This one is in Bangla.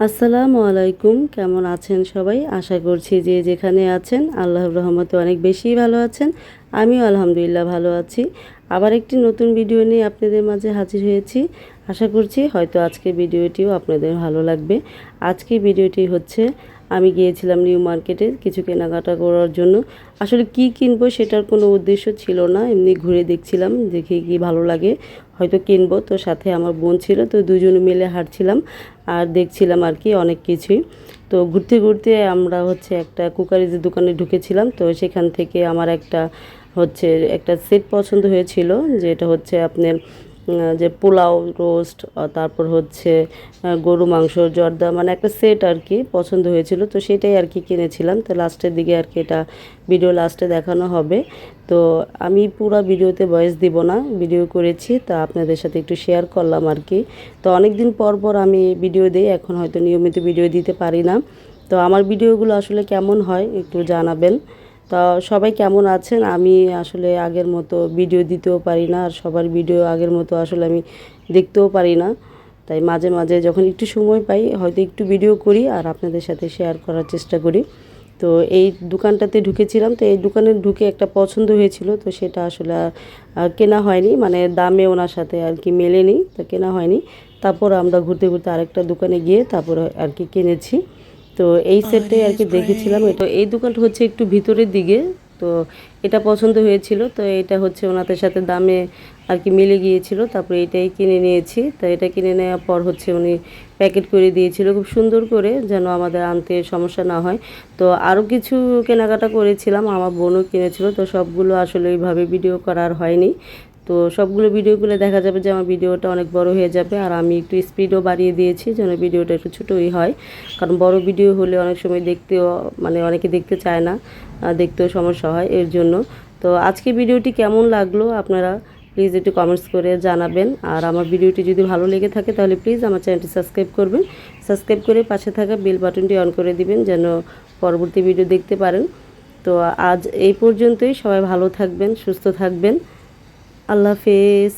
আসসালামু আলাইকুম, কেমন আছেন সবাই? আশা করছি যে যেখানে আছেন আল্লাহর রহমতে অনেক বেশি ভালো আছেন। আমিও আলহামদুলিল্লাহ ভালো আছি। আবার একটি নতুন ভিডিও নিয়ে আপনাদের মাঝে হাজির হয়েছি। আশা করছি হয়তো আজকের ভিডিওটিও আপনাদের ভালো লাগবে। আজকের ভিডিওটি হচ্ছে আমি গিয়েছিলাম নিউ মার্কেটে কিছু কেনাকাটা করার জন্য। আসলে কি কিনবো সেটার কোনো উদ্দেশ্য ছিল না, এমনি ঘুরে দেখছিলাম, দেখে কি ভালো লাগে হয়তো কিনবো। তো সাথে আমার বোন ছিল, তো দুজনে মিলে হাঁটছিলাম আর দেখছিলাম আর কি অনেক কিছুই। তো ঘুরতে ঘুরতে আমরা হচ্ছে একটা কুকারিজের দোকানে ঢুকেছিলাম। তো সেখান থেকে আমার একটা সেট পছন্দ হয়েছিল, যেটা হচ্ছে আপনার যে পোলাও রোস্ট, তারপর হচ্ছে গরু মাংস জর্দা, মানে একটা সেট আর কি পছন্দ হয়েছিল। তো সেটাই আর কি কিনেছিলাম। তো লাস্টের দিকে আর কি এটা ভিডিও লাস্টে দেখানো হবে। তো আমি পুরো ভিডিওতে ভয়েস দিব না, ভিডিও করেছি তা আপনাদের সাথে একটু শেয়ার করলাম আর কি। তো অনেক দিন পর পর আমি ভিডিও দিই, এখন হয়তো নিয়মিত ভিডিও দিতে পারি না। তো আমার ভিডিওগুলো আসলে কেমন হয় একটু জানাবেন। তা সবাই কেমন আছেন? আমি আসলে আগের মতো ভিডিও দিতেও পারি না, আর সবার ভিডিও আগের মতো আসলে আমি দেখতেও পারি না। তাই মাঝে মাঝে যখন একটু সময় পাই হয়তো একটু ভিডিও করি আর আপনাদের সাথে শেয়ার করার চেষ্টা করি। তো এই দোকানটাতে ঢুকেছিলাম, তো এই দোকানে ঢুকে একটা পছন্দ হয়েছিল, তো সেটা আসলে কেনা হয়নি, মানে দামে ওনার সাথে আর কি মেলেনি, তো কেনা হয়নি। তারপর আমরা ঘুরতে ঘুরতে আরেকটা দোকানে গিয়ে তারপর আর কি কিনেছি। তো এই সেটটাই আর কি দেখেছিলাম। এটা এই দোকানটা হচ্ছে একটু ভিতরের দিকে। তো এটা পছন্দ হয়েছিল, তো এটা হচ্ছে ওনাদের সাথে দামে আর কি মিলে গিয়েছিল, তারপরে এটাই কিনে নিয়েছি। তো এটা কিনে নেওয়ার পর হচ্ছে উনি প্যাকেট করে দিয়েছিল খুব সুন্দর করে, যেন আমাদের আনতে সমস্যা না হয়। তো আরও কিছু কেনাকাটা করেছিলাম, আমার বোনও কিনেছিল। তো সবগুলো আসলে ওইভাবে ভিডিও করার হয়নি। তো সবগুলো ভিডিওগুলো দেখা যাবে যে আমার ভিডিওটা অনেক বড় হয়ে যাবে, আর আমি একটু স্পিডও বাড়িয়ে দিয়েছি যেন ভিডিওটা একটু ছোটোই হয়। কারণ বড় ভিডিও হলে অনেক সময় দেখতেও, মানে অনেকে দেখতে চায় না, দেখতেও সমস্যা হয় এর জন্য। তো আজকে ভিডিওটি কেমন লাগলো আপনারা প্লিজ একটু কমেন্টস করে জানাবেন। আর আমার ভিডিওটি যদি ভালো লেগে থাকে তাহলে প্লিজ আমার চ্যানেলটি সাবস্ক্রাইব করবেন। সাবস্ক্রাইব করে পাশে থাকা বেল বাটনটি অন করে দিবেন যেন পরবর্তী ভিডিও দেখতে পারেন। তো আজ এই পর্যন্তই, সবাই ভালো থাকবেন, সুস্থ থাকবেন। আল্লাহ হাফেজ।